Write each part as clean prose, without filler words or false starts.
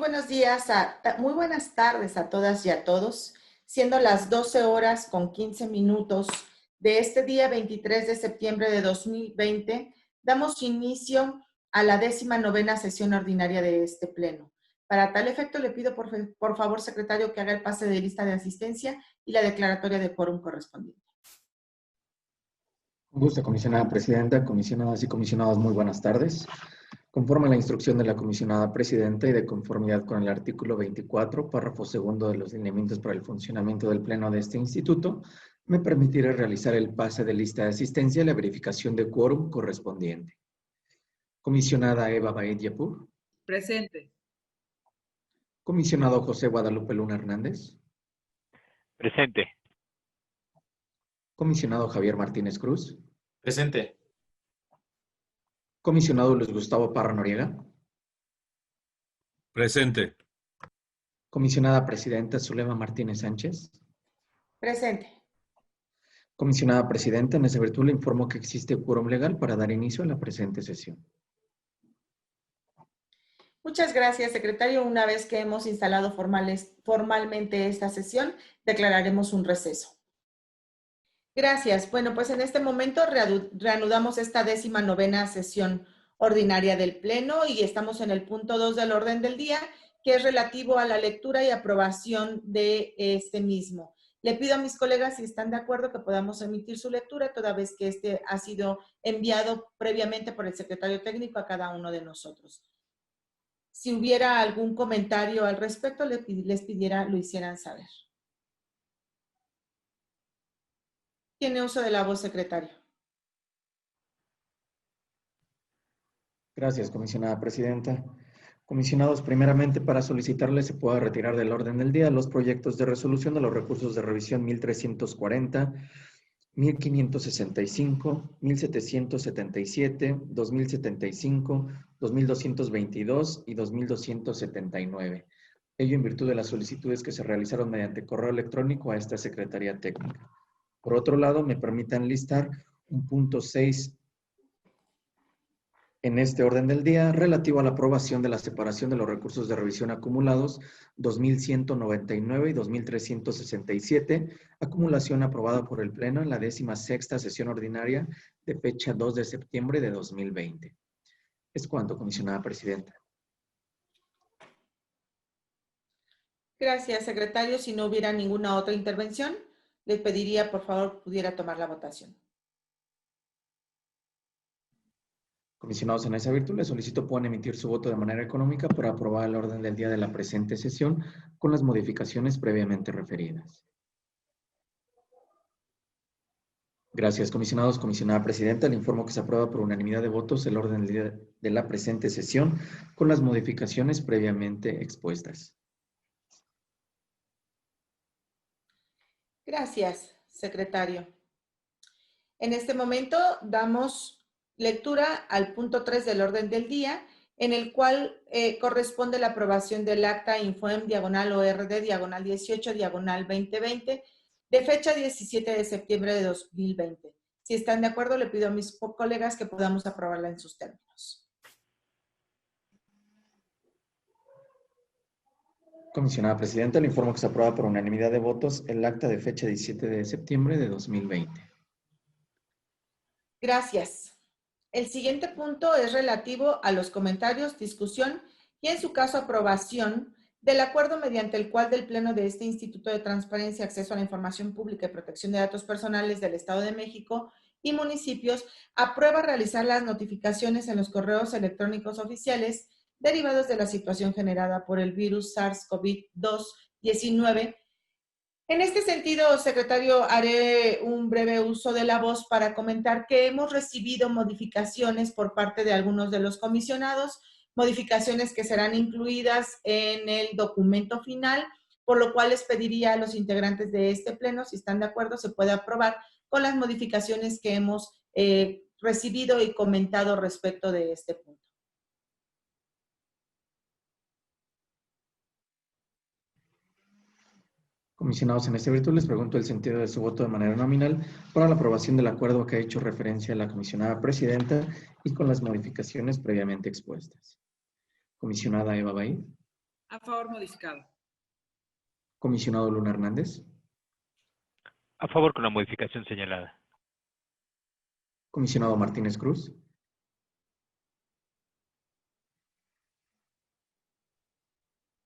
buenos días, muy buenas tardes a todas y a todos, siendo las 12 horas con 15 minutos de este día 23 de septiembre de 2020, damos inicio a la 19ª sesión ordinaria de este pleno. Para tal efecto, le pido por favor, secretario, que haga el pase de lista de asistencia y la declaratoria de quórum correspondiente. Un gusto, comisionada presidenta, comisionadas y comisionados, muy buenas tardes. Conforme a la instrucción de la comisionada presidenta y de conformidad con el artículo 24, párrafo segundo de los lineamientos para el funcionamiento del pleno de este instituto, me permitiré realizar el pase de lista de asistencia y la verificación de quórum correspondiente. Comisionada Eva Baed Yapur. Presente. Comisionado José Guadalupe Luna Hernández. Presente. Comisionado Javier Martínez Cruz. Presente. Comisionado Luis Gustavo Parra Noriega. Presente. Comisionada Presidenta Zulema Martínez Sánchez. Presente. Comisionada Presidenta, en esa virtud le informo que existe quórum legal para dar inicio a la presente sesión. Muchas gracias, secretario. Una vez que hemos instalado formalmente esta sesión, declararemos un receso. Gracias. Bueno, pues en este momento reanudamos esta 19ª sesión ordinaria del Pleno y estamos en el punto 2 del orden del día, que es relativo a la lectura y aprobación de este mismo. Le pido a mis colegas, si están de acuerdo, que podamos emitir su lectura, toda vez que este ha sido enviado previamente por el secretario técnico a cada uno de nosotros. Si hubiera algún comentario al respecto, les pidiera lo hicieran saber. Tiene uso de la voz, secretario. Gracias, comisionada presidenta. Comisionados, primeramente para solicitarle se pueda retirar del orden del día los proyectos de resolución de los recursos de revisión 1340, 1565, 1777, 2075, 2222 y 2279. Ello en virtud de las solicitudes que se realizaron mediante correo electrónico a esta Secretaría Técnica. Por otro lado, me permitan listar un punto 6 en este orden del día relativo a la aprobación de la separación de los recursos de revisión acumulados 2199 y 2367, acumulación aprobada por el Pleno en la 16ª sesión ordinaria de fecha 2 de septiembre de 2020. Es cuanto, comisionada presidenta. Gracias, secretario. Si no hubiera ninguna otra intervención, le pediría, por favor, pudiera tomar la votación. Comisionados, en esa virtud, les solicito puedan emitir su voto de manera económica para aprobar el orden del día de la presente sesión con las modificaciones previamente referidas. Gracias, comisionados. Comisionada presidenta, le informo que se aprueba por unanimidad de votos el orden del día de la presente sesión con las modificaciones previamente expuestas. Gracias, secretario. En este momento damos lectura al punto 3 del orden del día, en el cual corresponde la aprobación del acta Infoem /ORD/18/2020 de fecha 17 de septiembre de 2020. Si están de acuerdo, le pido a mis colegas que podamos aprobarla en sus términos. Comisionada presidenta, le informo que se aprueba por unanimidad de votos el acta de fecha 17 de septiembre de 2020. Gracias. El siguiente punto es relativo a los comentarios, discusión y, en su caso, aprobación del acuerdo mediante el cual del Pleno de este Instituto de Transparencia, Acceso a la Información Pública y Protección de Datos Personales del Estado de México y municipios aprueba realizar las notificaciones en los correos electrónicos oficiales derivados de la situación generada por el virus SARS-CoV-2-19. En este sentido, secretario, haré un breve uso de la voz para comentar que hemos recibido modificaciones por parte de algunos de los comisionados, modificaciones que serán incluidas en el documento final, por lo cual les pediría a los integrantes de este pleno, si están de acuerdo, se puede aprobar con las modificaciones que hemos recibido y comentado respecto de este punto. Comisionados, en esta virtud les pregunto el sentido de su voto de manera nominal para la aprobación del acuerdo que ha hecho referencia a la comisionada presidenta y con las modificaciones previamente expuestas. Comisionada Eva Baid. A favor modificado. Comisionado Luna Hernández. A favor con la modificación señalada. Comisionado Martínez Cruz.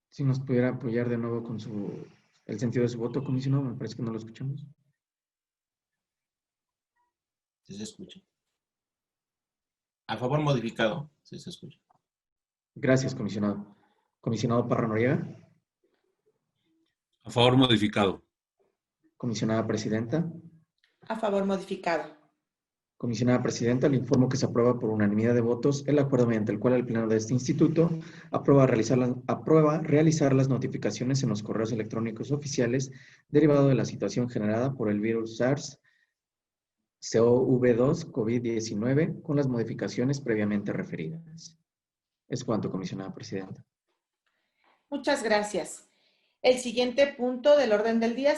Si nos pudiera apoyar de nuevo con el sentido de su voto, comisionado, me parece que no lo escuchamos. Sí se escucha. A favor modificado. Sí se escucha. Gracias, comisionado. Comisionado Parra Noriega. A favor modificado. Comisionada Presidenta. A favor modificado. Comisionada Presidenta, le informo que se aprueba por unanimidad de votos el acuerdo mediante el cual el Pleno de este Instituto aprueba realizar las notificaciones en los correos electrónicos oficiales derivado de la situación generada por el virus SARS-CoV-2 COVID-19 con las modificaciones previamente referidas. Es cuanto, comisionada Presidenta. Muchas gracias. El siguiente punto del orden del día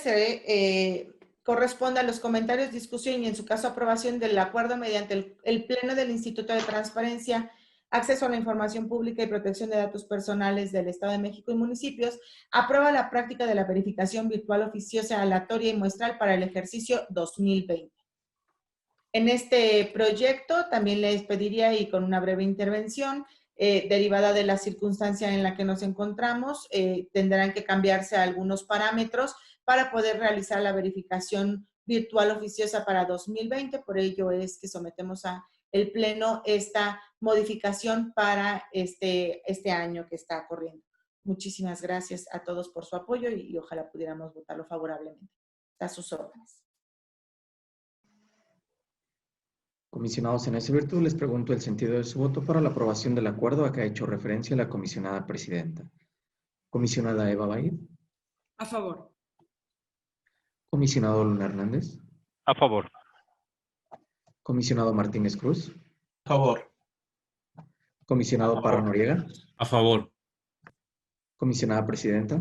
corresponde a los comentarios, discusión y, en su caso, aprobación del acuerdo mediante el Pleno del Instituto de Transparencia, Acceso a la Información Pública y Protección de Datos Personales del Estado de México y municipios, aprueba la práctica de la verificación virtual oficiosa, aleatoria y muestral para el ejercicio 2020. En este proyecto también les pediría, y con una breve intervención, derivada de la circunstancia en la que nos encontramos, tendrán que cambiarse algunos parámetros para poder realizar la verificación virtual oficiosa para 2020. Por ello es que sometemos a el Pleno esta modificación para este año que está corriendo. Muchísimas gracias a todos por su apoyo y ojalá pudiéramos votarlo favorablemente. A sus órdenes. Comisionados, en ese virtud les pregunto el sentido de su voto para la aprobación del acuerdo a que ha hecho referencia la comisionada presidenta. Comisionada Eva Baid. A favor. Comisionado Luna Hernández. A favor. Comisionado Martínez Cruz. A favor. Comisionado Parra Noriega. A favor. Comisionada presidenta.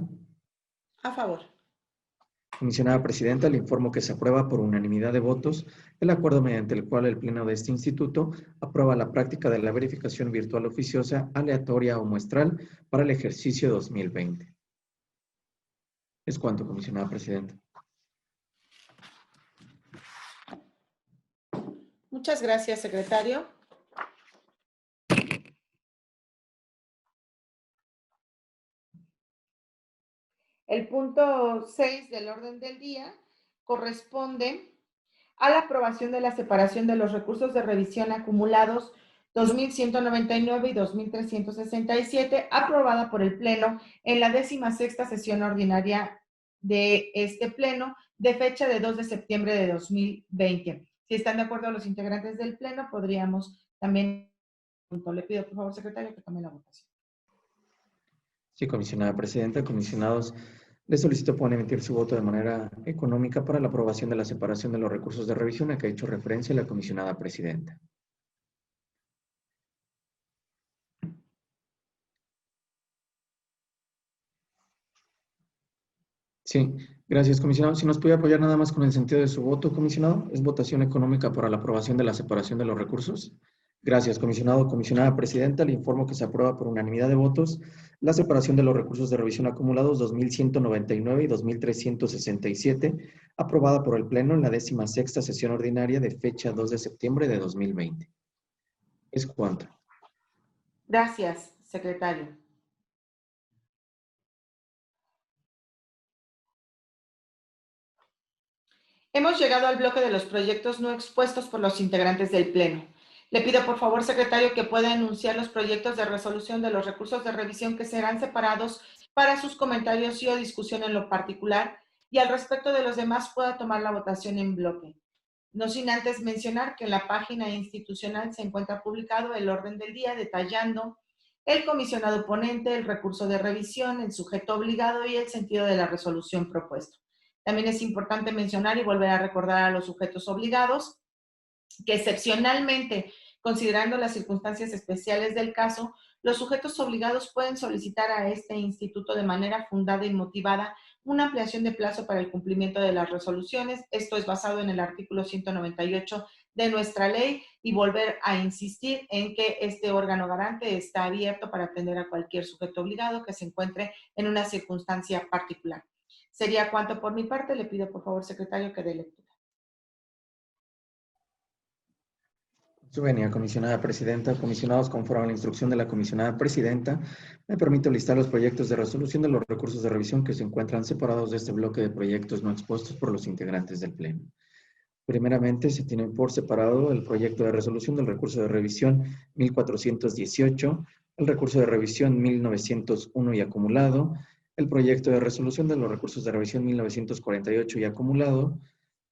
A favor. Comisionada Presidenta, le informo que se aprueba por unanimidad de votos el acuerdo mediante el cual el Pleno de este Instituto aprueba la práctica de la verificación virtual oficiosa, aleatoria o muestral para el ejercicio 2020. Es cuanto, comisionada Presidenta. Muchas gracias, secretario. El punto 6 del orden del día corresponde a la aprobación de la separación de los recursos de revisión acumulados 2.199 y 2.367, aprobada por el Pleno en la 16ª sesión ordinaria de este Pleno, de fecha de 2 de septiembre de 2020. Si están de acuerdo los integrantes del Pleno, podríamos también... Le pido, por favor, secretario, que tome la votación. Sí, comisionada Presidenta, comisionados, les solicito puedan emitir su voto de manera económica para la aprobación de la separación de los recursos de revisión a que ha hecho referencia la comisionada Presidenta. Sí, gracias, comisionado. Si nos puede apoyar nada más con el sentido de su voto, comisionado. Es votación económica para la aprobación de la separación de los recursos. Gracias, comisionado. Comisionada Presidenta, le informo que se aprueba por unanimidad de votos la separación de los recursos de revisión acumulados 2.199 y 2.367, aprobada por el Pleno en la 16ª sesión ordinaria de fecha 2 de septiembre de 2020. Es cuanto. Gracias, secretario. Hemos llegado al bloque de los proyectos no expuestos por los integrantes del Pleno. Le pido, por favor, secretario, que pueda enunciar los proyectos de resolución de los recursos de revisión que serán separados para sus comentarios y o discusión en lo particular, y al respecto de los demás pueda tomar la votación en bloque. No sin antes mencionar que en la página institucional se encuentra publicado el orden del día detallando el comisionado ponente, el recurso de revisión, el sujeto obligado y el sentido de la resolución propuesta. También es importante mencionar y volver a recordar a los sujetos obligados que excepcionalmente, considerando las circunstancias especiales del caso, los sujetos obligados pueden solicitar a este instituto de manera fundada y motivada una ampliación de plazo para el cumplimiento de las resoluciones. Esto es basado en el artículo 198 de nuestra ley y volver a insistir en que este órgano garante está abierto para atender a cualquier sujeto obligado que se encuentre en una circunstancia particular. Sería cuanto por mi parte. Le pido, por favor, secretario, que dé lectura. Su venia, comisionada presidenta, comisionados, conforme a la instrucción de la comisionada presidenta, me permito listar los proyectos de resolución de los recursos de revisión que se encuentran separados de este bloque de proyectos no expuestos por los integrantes del Pleno. Primeramente, se tiene por separado el proyecto de resolución del recurso de revisión 1418, el recurso de revisión 1901 y acumulado, el proyecto de resolución de los recursos de revisión 1948 y acumulado,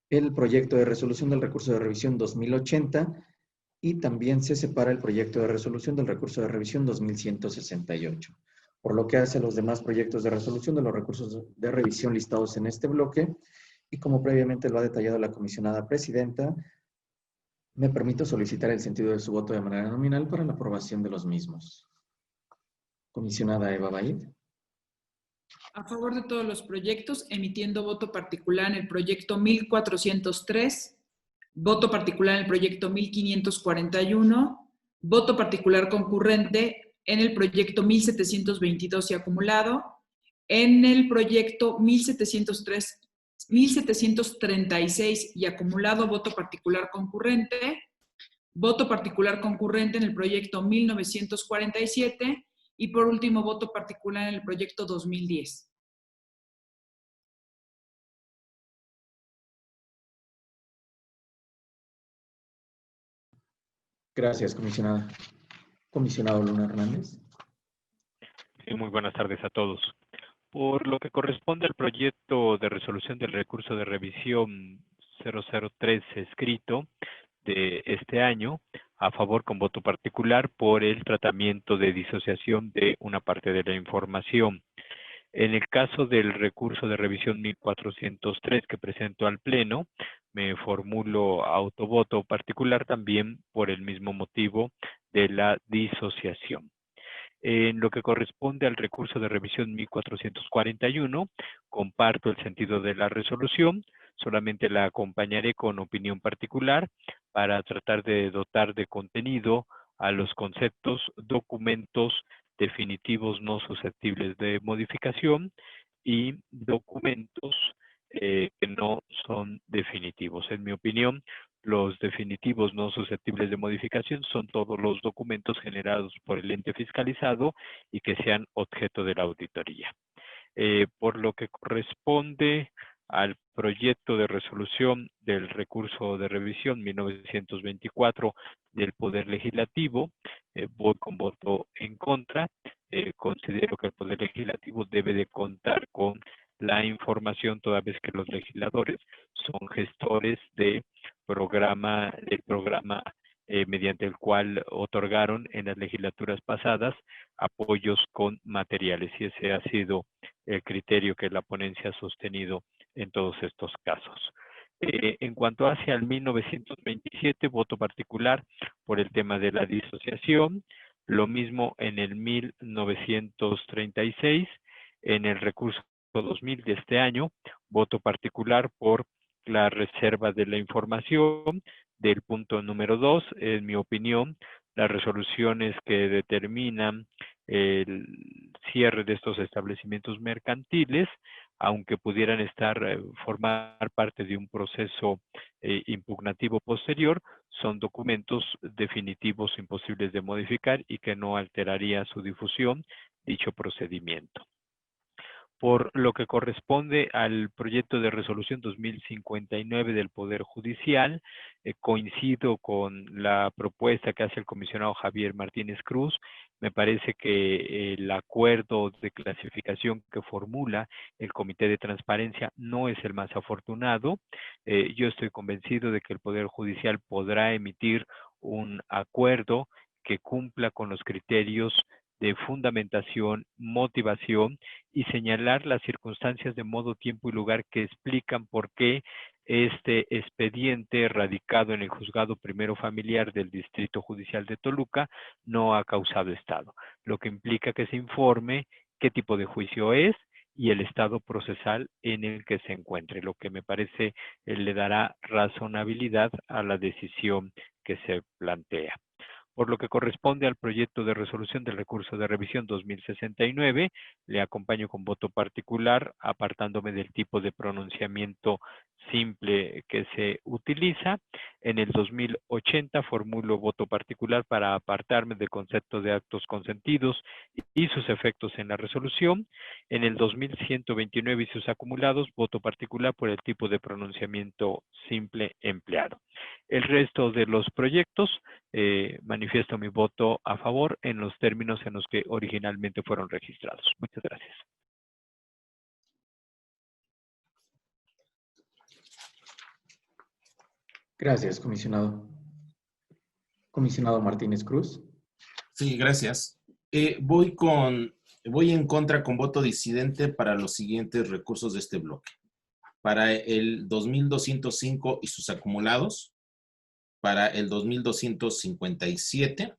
el proyecto de resolución del recurso de revisión 2080, y también se separa el proyecto de resolución del recurso de revisión 2168. Por lo que hace a los demás proyectos de resolución de los recursos de revisión listados en este bloque, y como previamente lo ha detallado la comisionada presidenta, me permito solicitar el sentido de su voto de manera nominal para la aprobación de los mismos. Comisionada Eva Baid. A favor de todos los proyectos, emitiendo voto particular en el proyecto 1403, voto particular en el proyecto 1541, voto particular concurrente en el proyecto 1722 y acumulado, en el proyecto 1736 y acumulado, voto particular concurrente en el proyecto 1947 y por último, voto particular en el proyecto 2010. Gracias, comisionada. Comisionado Luna Hernández. Sí, muy buenas tardes a todos. Por lo que corresponde al proyecto de resolución del recurso de revisión 003 escrito de este año, a favor con voto particular por el tratamiento de disociación de una parte de la información. En el caso del recurso de revisión 1403 que presento al Pleno, me formulo autovoto particular también por el mismo motivo de la disociación. En lo que corresponde al recurso de revisión 1441, comparto el sentido de la resolución, solamente la acompañaré con opinión particular para tratar de dotar de contenido a los conceptos, documentos definitivos no susceptibles de modificación y documentos que no son definitivos. En mi opinión, los definitivos no susceptibles de modificación son todos los documentos generados por el ente fiscalizado y que sean objeto de la auditoría. Por lo que corresponde al proyecto de resolución del recurso de revisión 1924 del Poder Legislativo, voy con voto en contra. Considero que el Poder Legislativo debe de contar con la información toda vez que los legisladores son gestores del programa mediante el cual otorgaron en las legislaturas pasadas apoyos con materiales, y ese ha sido el criterio que la ponencia ha sostenido en todos estos casos. En cuanto hacia el 1927, voto particular por el tema de la disociación, lo mismo en el 1936, en el recurso 2000 de este año, voto particular por la reserva de la información del punto número 2. En mi opinión, las resoluciones que determinan el cierre de estos establecimientos mercantiles, aunque pudieran formar parte de un proceso impugnativo posterior, son documentos definitivos imposibles de modificar y que no alteraría su difusión dicho procedimiento. Por lo que corresponde al proyecto de resolución 2059 del Poder Judicial, coincido con la propuesta que hace el comisionado Javier Martínez Cruz. Me parece que el acuerdo de clasificación que formula el Comité de Transparencia no es el más afortunado. Yo estoy convencido de que el Poder Judicial podrá emitir un acuerdo que cumpla con los criterios de fundamentación, motivación y señalar las circunstancias de modo, tiempo y lugar que explican por qué este expediente radicado en el Juzgado Primero Familiar del Distrito Judicial de Toluca no ha causado estado, lo que implica que se informe qué tipo de juicio es y el estado procesal en el que se encuentre, lo que me parece le dará razonabilidad a la decisión que se plantea. Por lo que corresponde al proyecto de resolución del recurso de revisión 2069, le acompaño con voto particular, apartándome del tipo de pronunciamiento simple que se utiliza. En el 2080 formulo voto particular para apartarme del concepto de actos consentidos y sus efectos en la resolución. En el 2129 y sus acumulados, voto particular por el tipo de pronunciamiento simple empleado. El resto de los proyectos manifiesto mi voto a favor en los términos en los que originalmente fueron registrados. Muchas gracias. Gracias, comisionado. Comisionado Martínez Cruz. Sí, gracias. Voy en contra con voto disidente para los siguientes recursos de este bloque. Para el 2205 y sus acumulados, para el 2257,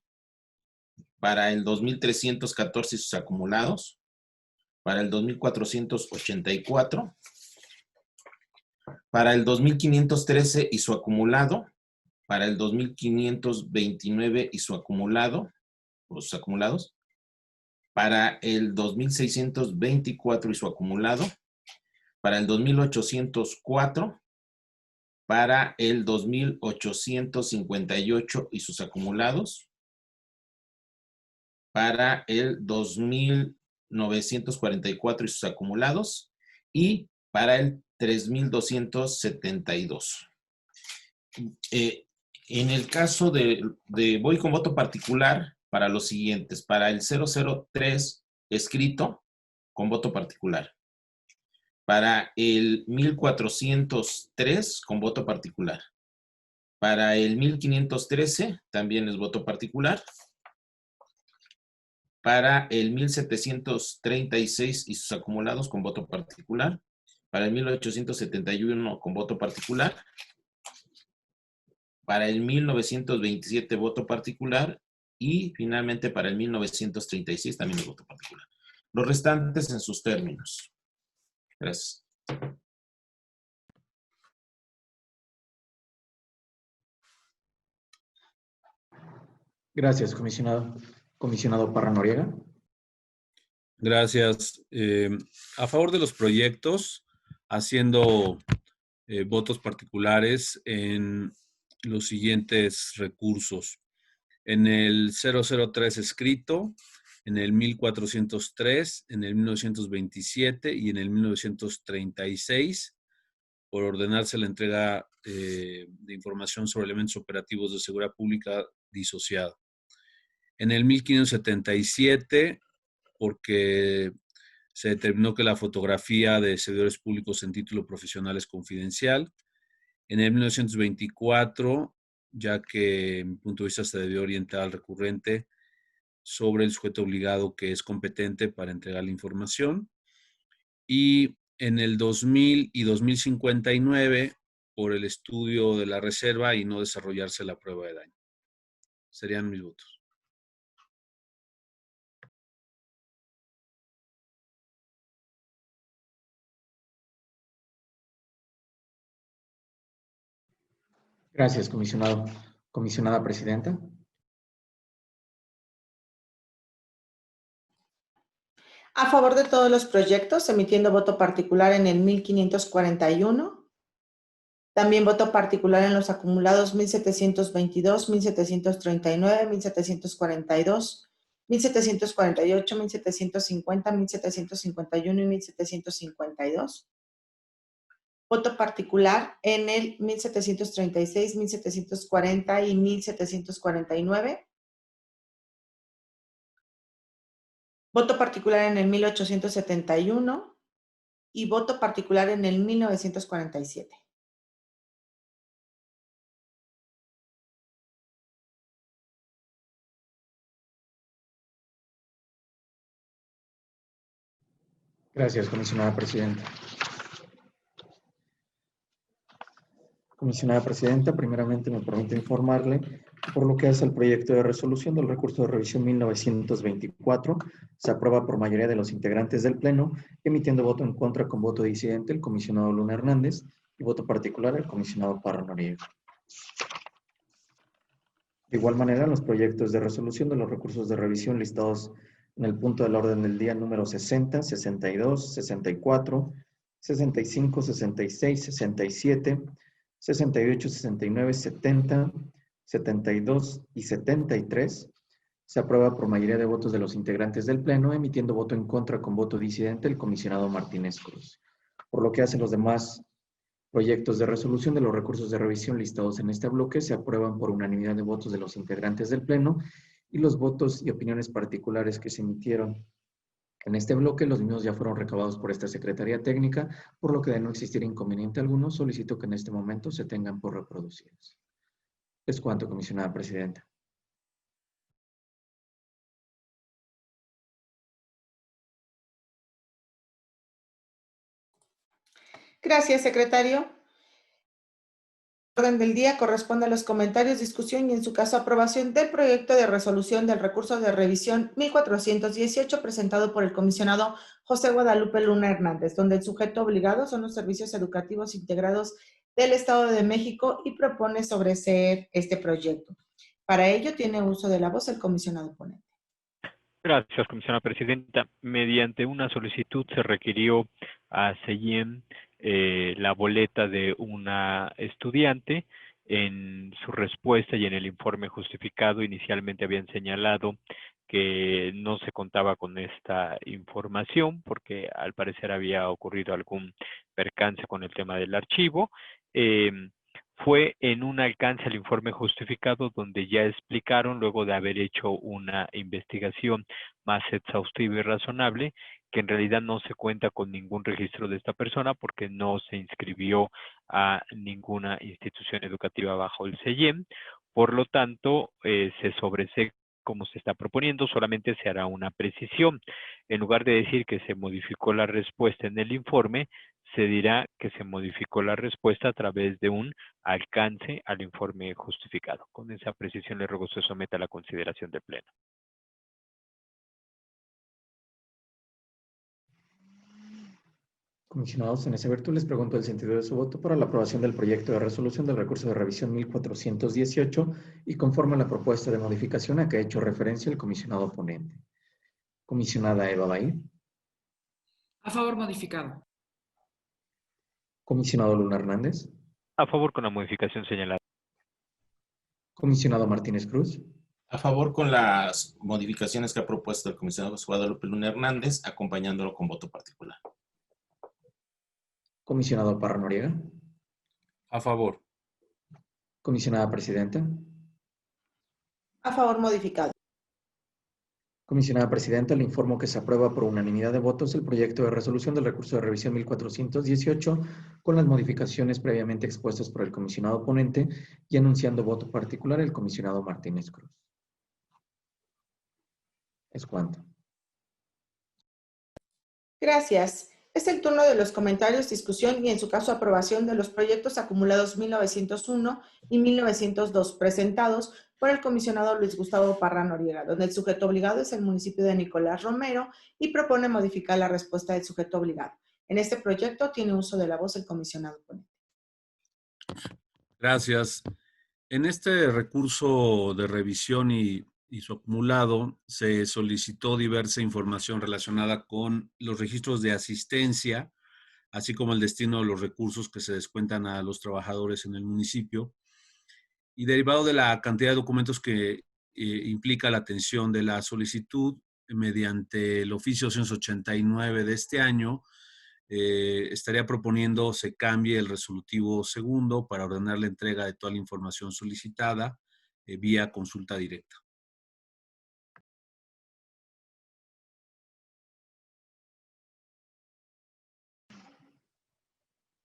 para el 2314 y sus acumulados, para el 2484, para el 2513 y su acumulado, para el 2529 y su acumulado, o sus acumulados, para el 2624 y su acumulado, para el 2804, para el 2858 y sus acumulados, para el 2944 y sus acumulados, y para el 3272. En el caso voy con voto particular para los siguientes. Para el 003 escrito, con voto particular. Para el 1403, con voto particular. Para el 1513, también es voto particular. Para el 1736 y sus acumulados, con voto particular. Para el 1871, con voto particular. Para el 1927, voto particular. Y finalmente para el 1936, también es voto particular. Los restantes en sus términos. Gracias. Gracias, comisionado. Comisionado Parra Noriega. Gracias. A favor de los proyectos, haciendo votos particulares en los siguientes recursos. En el 003 escrito, en el 1403, en el 1927 y en el 1936, por ordenarse la entrega de información sobre elementos operativos de seguridad pública disociada. En el 1577, porque se determinó que la fotografía de servidores públicos en título profesional es confidencial. En el 1924, ya que, en mi punto de vista, se debió orientar al recurrente sobre el sujeto obligado que es competente para entregar la información. Y en el 2000 y 2059, por el estudio de la reserva y no desarrollarse la prueba de daño. Serían mis votos. Gracias, comisionado. Comisionada presidenta. A favor de todos los proyectos, emitiendo voto particular en el 1541. También voto particular en los acumulados 1722, 1739, 1742, 1748, 1750, 1751 y 1752. Voto particular en el 1736, 1740 y 1749. Voto particular en el 1871 y voto particular en el 1947. Gracias, comisionada presidenta. Comisionada Presidenta, primeramente me permite informarle que por lo que hace al proyecto de resolución del recurso de revisión 1924, se aprueba por mayoría de los integrantes del Pleno, emitiendo voto en contra con voto disidente el comisionado Luna Hernández y voto particular el comisionado Parra Noriega. De igual manera, los proyectos de resolución de los recursos de revisión listados en el punto del orden del día número 60, 62, 64, 65, 66, 67, 68, 69, 70, 72 y 73, se aprueba por mayoría de votos de los integrantes del Pleno, emitiendo voto en contra con voto disidente el comisionado Martínez Cruz. Por lo que hace los demás proyectos de resolución de los recursos de revisión listados en este bloque, se aprueban por unanimidad de votos de los integrantes del Pleno y los votos y opiniones particulares que se emitieron en este bloque, los mismos ya fueron recabados por esta Secretaría Técnica, por lo que de no existir inconveniente alguno, solicito que en este momento se tengan por reproducidos. Es cuanto, comisionada Presidenta. Gracias, secretario. El orden del día corresponde a los comentarios, discusión y, en su caso, aprobación del proyecto de resolución del recurso de revisión 1418 presentado por el comisionado José Guadalupe Luna Hernández, donde el sujeto obligado son los servicios educativos integrados del Estado de México y propone sobreseer este proyecto. Para ello tiene uso de la voz el comisionado ponente. Gracias, comisionada presidenta. Mediante una solicitud se requirió a CEIEM la boleta de una estudiante. En su respuesta y en el informe justificado inicialmente habían señalado que no se contaba con esta información porque al parecer había ocurrido algún percance con el tema del archivo. Fue en un alcance al informe justificado donde ya explicaron, luego de haber hecho una investigación más exhaustiva y razonable, que en realidad no se cuenta con ningún registro de esta persona porque no se inscribió a ninguna institución educativa bajo el CEIEM. Por lo tanto, se sobresee como se está proponiendo, solamente se hará una precisión. En lugar de decir que se modificó la respuesta en el informe, se dirá que se modificó la respuesta a través de un alcance al informe justificado. Con esa precisión le ruego se someta a la consideración del Pleno. Comisionados, en ese virtud les pregunto el sentido de su voto para la aprobación del proyecto de resolución del recurso de revisión 1418 y conforme a la propuesta de modificación a que ha hecho referencia el comisionado ponente. Comisionada Eva Bahí. A favor, modificado. Comisionado Luna Hernández. A favor con la modificación señalada. Comisionado Martínez Cruz. A favor con las modificaciones que ha propuesto el comisionado José Guadalupe Luna Hernández, acompañándolo con voto particular. Comisionado Parra Noriega. A favor. Comisionada Presidenta. A favor, modificado. Comisionada Presidenta, le informo que se aprueba por unanimidad de votos el proyecto de resolución del recurso de revisión 1418 con las modificaciones previamente expuestas por el comisionado ponente y anunciando voto particular el comisionado Martínez Cruz. Es cuanto. Gracias. Es el turno de los comentarios, discusión y, en su caso, aprobación de los proyectos acumulados 1901 y 1902 presentados por el comisionado Luis Gustavo Parra Noriega, donde el sujeto obligado es el municipio de Nicolás Romero y propone modificar la respuesta del sujeto obligado. En este proyecto tiene uso de la voz el comisionado ponente. Gracias. En este recurso de revisión y su acumulado, se solicitó diversa información relacionada con los registros de asistencia, así como el destino de los recursos que se descuentan a los trabajadores en el municipio. Y derivado de la cantidad de documentos que implica la atención de la solicitud, mediante el oficio 189 de este año, estaría proponiendo se cambie el resolutivo segundo para ordenar la entrega de toda la información solicitada vía consulta directa.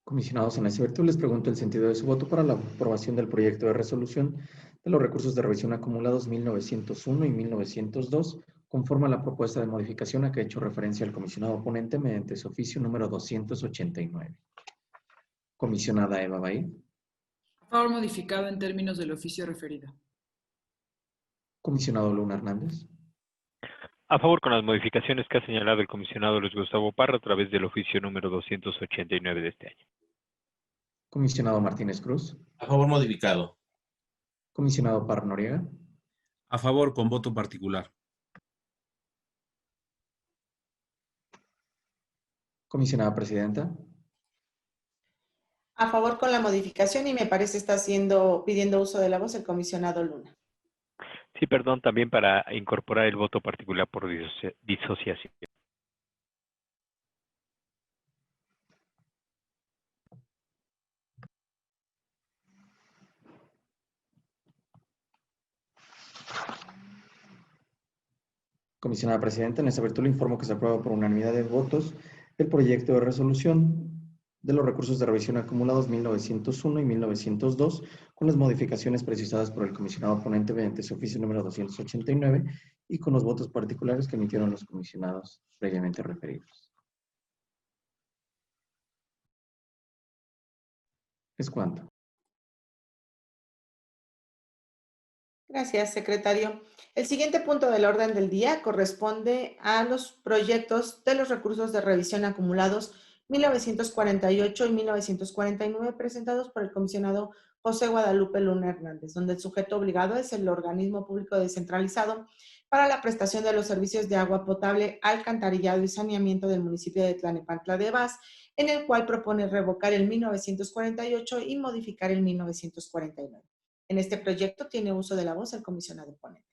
Comisionados, en ese virtud les pregunto el sentido de su voto para la aprobación del proyecto de resolución de los recursos de revisión acumulados 1901 y 1902, conforme a la propuesta de modificación a que ha hecho referencia el comisionado ponente mediante su oficio número 289. Comisionada Eva Bahí. A favor modificado en términos del oficio referido. Comisionado Luna Hernández. A favor con las modificaciones que ha señalado el comisionado Luis Gustavo Parra a través del oficio número 289 de este año. Comisionado Martínez Cruz. A favor modificado. Comisionado Parra Noriega. A favor con voto particular. Comisionada Presidenta. A favor con la modificación y me parece está pidiendo uso de la voz el comisionado Luna. Sí, perdón, también para incorporar el voto particular por disociación. Comisionada Presidenta, en esta virtud le informo que se aprueba por unanimidad de votos el proyecto de resolución de los recursos de revisión acumulados 1901 y 1902 con las modificaciones precisadas por el comisionado ponente mediante su oficio número 289 y con los votos particulares que emitieron los comisionados previamente referidos. Es cuanto. Gracias, secretario. El siguiente punto del orden del día corresponde a los proyectos de los recursos de revisión acumulados 1948 y 1949 presentados por el comisionado José Guadalupe Luna Hernández, donde el sujeto obligado es el organismo público descentralizado para la prestación de los servicios de agua potable, alcantarillado y saneamiento del municipio de Tlalnepantla de Baz, en el cual propone revocar el 1948 y modificar el 1949. En este proyecto tiene uso de la voz el comisionado ponente.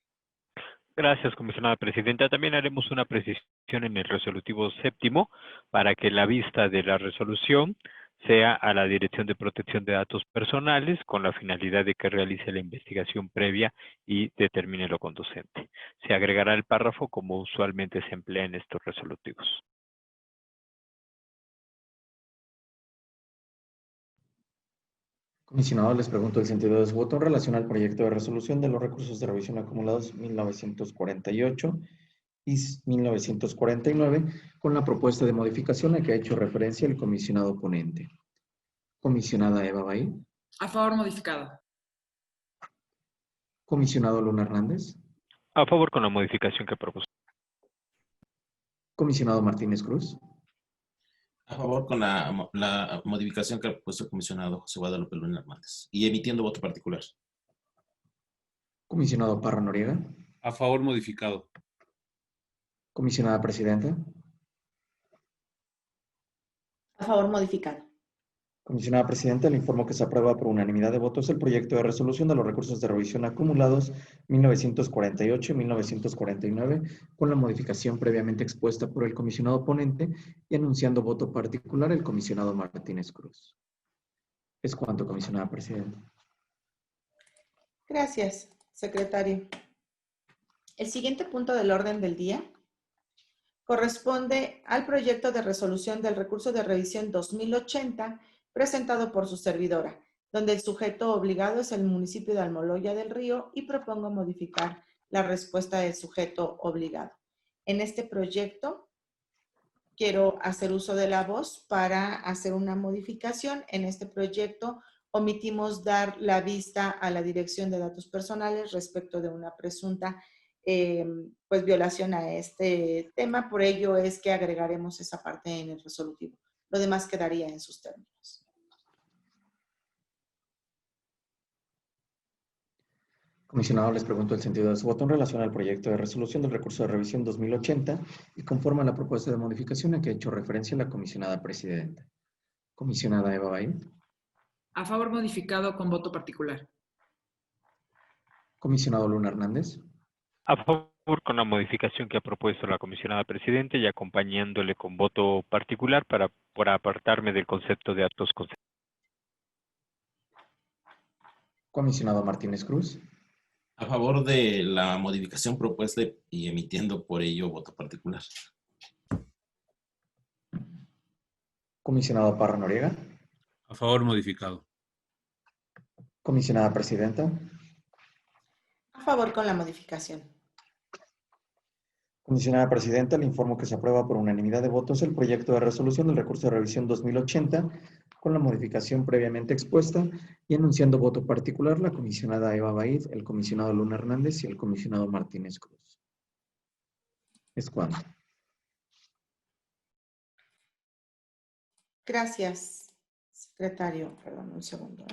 Gracias, comisionada presidenta. También haremos una precisión en el resolutivo séptimo para que la vista de la resolución sea a la Dirección de Protección de Datos Personales con la finalidad de que realice la investigación previa y determine lo conducente. Se agregará el párrafo como usualmente se emplea en estos resolutivos. Comisionado, les pregunto el sentido de su voto en relación al proyecto de resolución de los recursos de revisión acumulados 1948 y 1949 con la propuesta de modificación a que ha hecho referencia el comisionado ponente. Comisionada Eva Bahí. A favor modificado. Comisionado Luna Hernández. A favor con la modificación que propuso. Comisionado Martínez Cruz. A favor con la modificación que ha propuesto el comisionado José Guadalupe Luna Hernández y emitiendo voto particular. Comisionado Parra Noriega. A favor modificado. Comisionada Presidenta. A favor modificado. Comisionada Presidenta, le informo que se aprueba por unanimidad de votos el proyecto de resolución de los recursos de revisión acumulados 1948 y 1949 con la modificación previamente expuesta por el comisionado ponente y anunciando voto particular el comisionado Martínez Cruz. Es cuanto, comisionada Presidenta. Gracias, secretario. El siguiente punto del orden del día corresponde al proyecto de resolución del recurso de revisión 2080 presentado por su servidora, donde el sujeto obligado es el municipio de Almoloya del Río y propongo modificar la respuesta del sujeto obligado. En este proyecto quiero hacer uso de la voz para hacer una modificación. En este proyecto omitimos dar la vista a la Dirección de Datos Personales respecto de una presunta pues violación a este tema. Por ello es que agregaremos esa parte en el resolutivo. Lo demás quedaría en sus términos. Comisionado, les pregunto el sentido de su voto en relación al proyecto de resolución del recurso de revisión 2080 y conforme a la propuesta de modificación a que ha hecho referencia la comisionada presidenta. Comisionada Eva Bahí. A favor modificado con voto particular. Comisionado Luna Hernández. A favor con la modificación que ha propuesto la comisionada presidenta y acompañándole con voto particular por apartarme del concepto de actos conceptuales. Comisionado Martínez Cruz. A favor de la modificación propuesta y emitiendo por ello voto particular. Comisionado Parra Noriega. A favor modificado. Comisionada Presidenta. A favor con la modificación. Comisionada Presidenta, le informo que se aprueba por unanimidad de votos el proyecto de resolución del recurso de revisión 2080 con la modificación previamente expuesta y enunciando voto particular la comisionada Eva Baid, el comisionado Luna Hernández y el comisionado Martínez Cruz. Es cuanto. Gracias, secretario. Perdón, un segundo.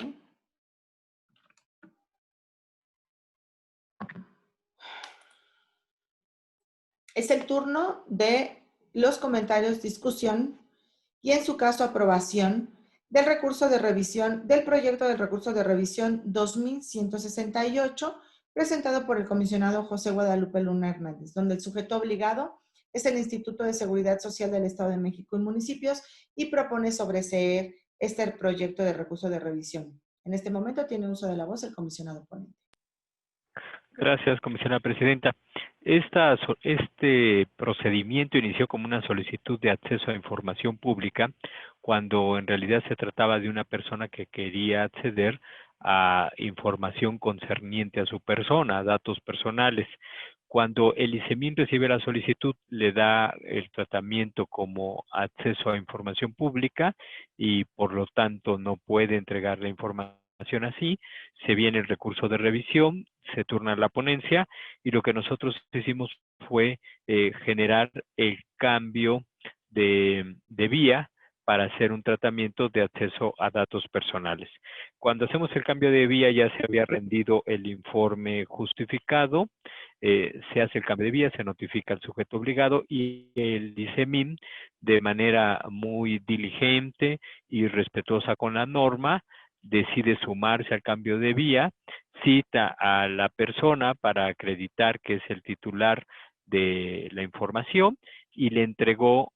Es el turno de los comentarios, discusión y, en su caso, aprobación del recurso de revisión, del proyecto del recurso de revisión 2168, presentado por el comisionado José Guadalupe Luna Hernández, donde el sujeto obligado es el Instituto de Seguridad Social del Estado de México y municipios y propone sobreseer este proyecto de recurso de revisión. En este momento tiene uso de la voz el comisionado ponente. Gracias, comisionada presidenta. Este procedimiento inició como una solicitud de acceso a información pública cuando en realidad se trataba de una persona que quería acceder a información concerniente a su persona, a datos personales. Cuando el ICEMIN recibe la solicitud, le da el tratamiento como acceso a información pública y por lo tanto no puede entregar la información así. Se viene el recurso de revisión, se turna la ponencia y lo que nosotros hicimos fue generar el cambio de vía para hacer un tratamiento de acceso a datos personales. Cuando hacemos el cambio de vía ya se había rendido el informe justificado, se hace el cambio de vía, se notifica al sujeto obligado y el ICEMIN, de manera muy diligente y respetuosa con la norma, decide sumarse al cambio de vía, cita a la persona para acreditar que es el titular de la información y le entregó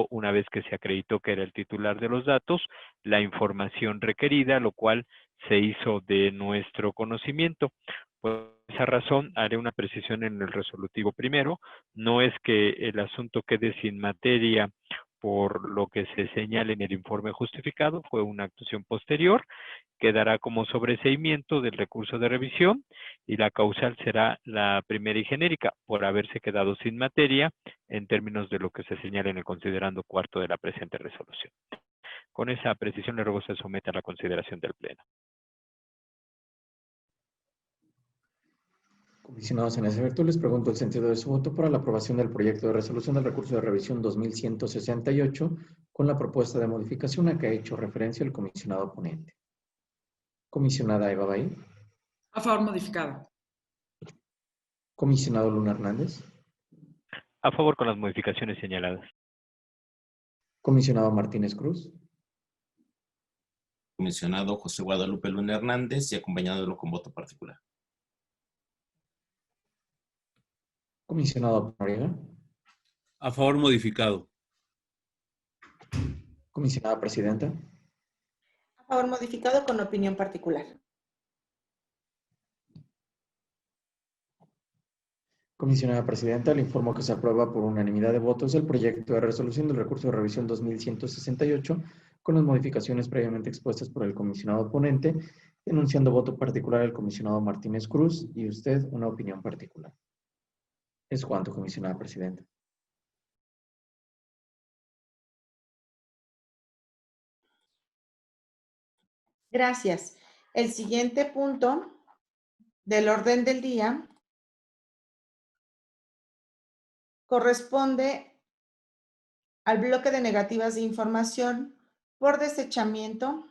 una vez que se acreditó que era el titular de los datos, la información requerida, lo cual se hizo de nuestro conocimiento. Por esa razón, haré una precisión en el resolutivo primero. No es que el asunto quede sin materia por lo que se señala en el informe justificado, fue una actuación posterior, quedará como sobreseimiento del recurso de revisión y la causal será la primera y genérica por haberse quedado sin materia en términos de lo que se señala en el considerando cuarto de la presente resolución. Con esa precisión, le ruego se someta a la consideración del Pleno. Comisionados en ese virtud, les pregunto el sentido de su voto para la aprobación del proyecto de resolución del recurso de revisión 2168 con la propuesta de modificación a que ha hecho referencia el comisionado ponente. Comisionada Eva Baid. A favor, modificado. Comisionado Luna Hernández. A favor con las modificaciones señaladas. Comisionado Martínez Cruz. Comisionado José Guadalupe Luna Hernández y acompañándolo con voto particular. Comisionado Noriega. A favor, modificado. Comisionada Presidenta. A favor, modificado con opinión particular. Comisionada Presidenta, le informo que se aprueba por unanimidad de votos el proyecto de resolución del recurso de revisión 2168 con las modificaciones previamente expuestas por el comisionado ponente, enunciando voto particular al comisionado Martínez Cruz y usted una opinión particular. Es cuanto, comisionada Presidenta. Gracias. El siguiente punto del orden del día corresponde al bloque de negativas de información por desechamiento.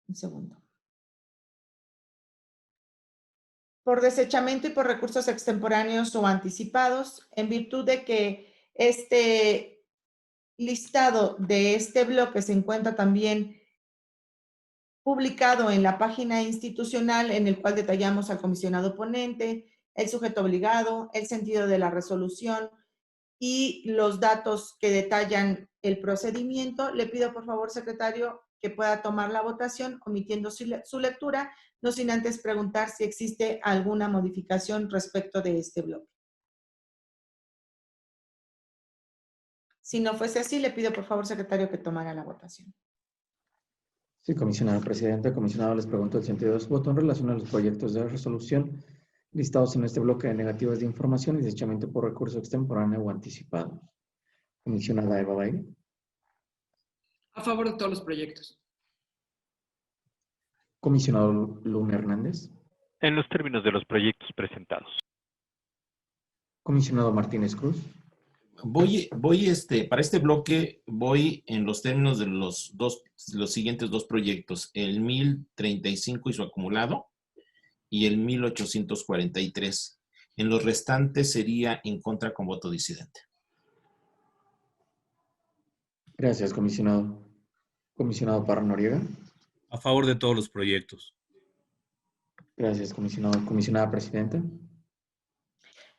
Un segundo. Por desechamiento y por recursos extemporáneos o anticipados, en virtud de que este listado de este bloque se encuentra también publicado en la página institucional en el cual detallamos al comisionado ponente, el sujeto obligado, el sentido de la resolución y los datos que detallan el procedimiento. Le pido por favor, secretario, que pueda tomar la votación omitiendo su lectura, no sin antes preguntar si existe alguna modificación respecto de este bloque. Si no fuese así, le pido por favor, secretario, que tomara la votación. Sí, comisionada Presidenta. Comisionado, les pregunto el sentido de su voto en relación a los proyectos de resolución listados en este bloque de negativas de información y desechamiento por recurso extemporáneo o anticipado. Comisionada Eva Baile. A favor de todos los proyectos. Comisionado Luna Hernández. En los términos de los proyectos presentados. Comisionado Martínez Cruz. Para este bloque voy en los términos de los siguientes dos proyectos, el 1035 y su acumulado y el 1843. En los restantes sería en contra con voto disidente. Gracias, comisionado. Comisionado Parra Noriega. A favor de todos los proyectos. Gracias, comisionado. Comisionada Presidenta.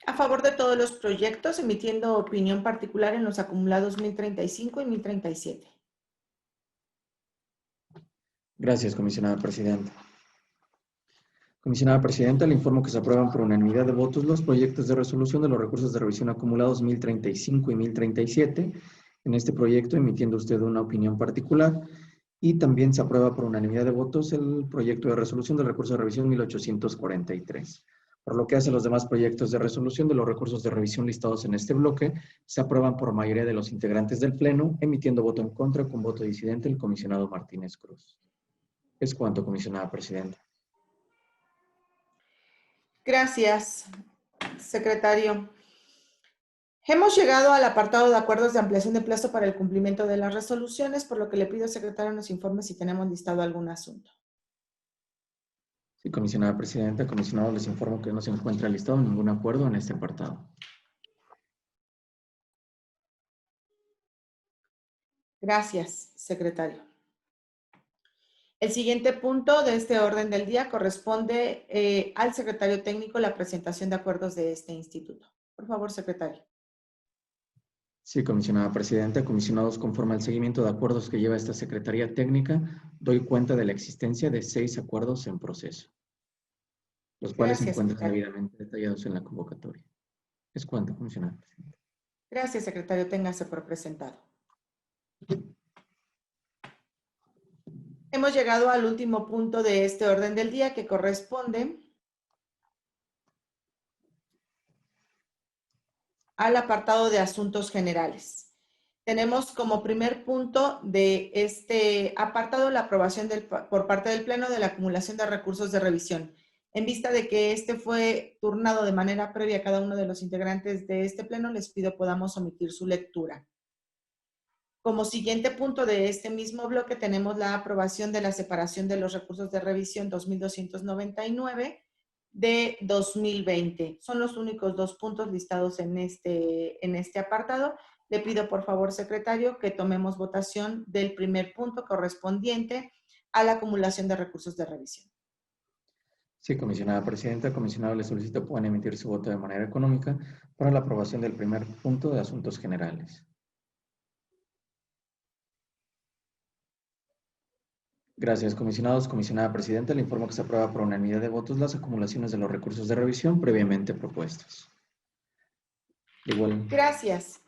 A favor de todos los proyectos, emitiendo opinión particular en los acumulados 1035 y 1037. Gracias, comisionada Presidenta. Comisionada Presidenta, le informo que se aprueban por unanimidad de votos los proyectos de resolución de los recursos de revisión acumulados 1035 y 1037. En este proyecto, emitiendo usted una opinión particular. Y también se aprueba por unanimidad de votos el proyecto de resolución del recurso de revisión 1843. Por lo que hace a los demás proyectos de resolución de los recursos de revisión listados en este bloque, se aprueban por mayoría de los integrantes del Pleno, emitiendo voto en contra con voto disidente el comisionado Martínez Cruz. Es cuanto, comisionada Presidenta. Gracias, secretario. Hemos llegado al apartado de acuerdos de ampliación de plazo para el cumplimiento de las resoluciones, por lo que le pido, secretario, nos informe si tenemos listado algún asunto. Sí, comisionada Presidenta, comisionado, les informo que no se encuentra listado ningún acuerdo en este apartado. Gracias, secretario. El siguiente punto de este orden del día corresponde al secretario técnico la presentación de acuerdos de este instituto. Por favor, secretario. Sí, comisionada Presidenta, comisionados, conforme al seguimiento de acuerdos que lleva esta Secretaría Técnica, doy cuenta de la existencia de 6 acuerdos en proceso, los cuales se encuentran debidamente detallados en la convocatoria. Es cuanto, comisionada Presidenta. Gracias, secretario. Téngase por presentado. Hemos llegado al último punto de este orden del día, que corresponde al apartado de asuntos generales. Tenemos como primer punto de este apartado la aprobación por parte del Pleno de la acumulación de recursos de revisión. En vista de que este fue turnado de manera previa a cada uno de los integrantes de este Pleno, les pido podamos omitir su lectura. Como siguiente punto de este mismo bloque tenemos la aprobación de la separación de los recursos de revisión 2299 de 2020. Son los únicos 2 puntos listados en este apartado. Le pido por favor, secretario, que tomemos votación del primer punto correspondiente a la acumulación de recursos de revisión. Sí, comisionada Presidenta, comisionado, le solicito puedan emitir su voto de manera económica para la aprobación del primer punto de asuntos generales. Gracias, comisionados. Comisionada Presidenta, le informo que se aprueba por unanimidad de votos las acumulaciones de los recursos de revisión previamente propuestos. Igual. Gracias.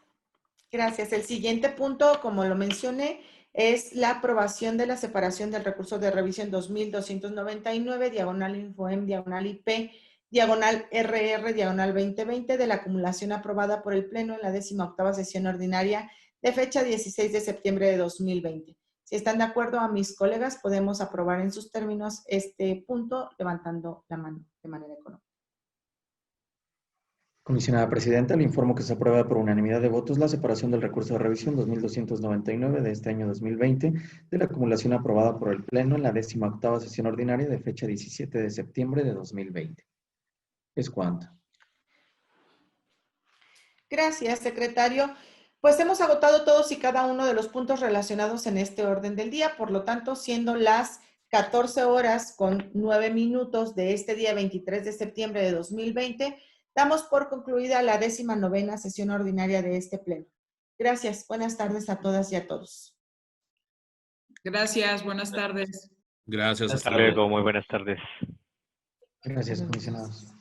Gracias. El siguiente punto, como lo mencioné, es la aprobación de la separación del recurso de revisión 2299, diagonal INFOEM, diagonal IP, diagonal RR, diagonal 2020, de la acumulación aprobada por el Pleno en la 18ª sesión ordinaria de fecha 16 de septiembre de 2020. Si están de acuerdo, a mis colegas, podemos aprobar en sus términos este punto levantando la mano de manera económica. Comisionada Presidenta, le informo que se aprueba por unanimidad de votos la separación del recurso de revisión 2299 de este año 2020 de la acumulación aprobada por el Pleno en la 18ª sesión ordinaria de fecha 17 de septiembre de 2020. Es cuanto. Gracias, secretario. Pues hemos agotado todos y cada uno de los puntos relacionados en este orden del día, por lo tanto, siendo las 14 horas con 9 minutos de este día 23 de septiembre de 2020, damos por concluida la 19ª sesión ordinaria de este Pleno. Gracias. Buenas tardes a todas y a todos. Gracias. Buenas tardes. Gracias. Hasta luego. Muy buenas tardes. Gracias, comisionados.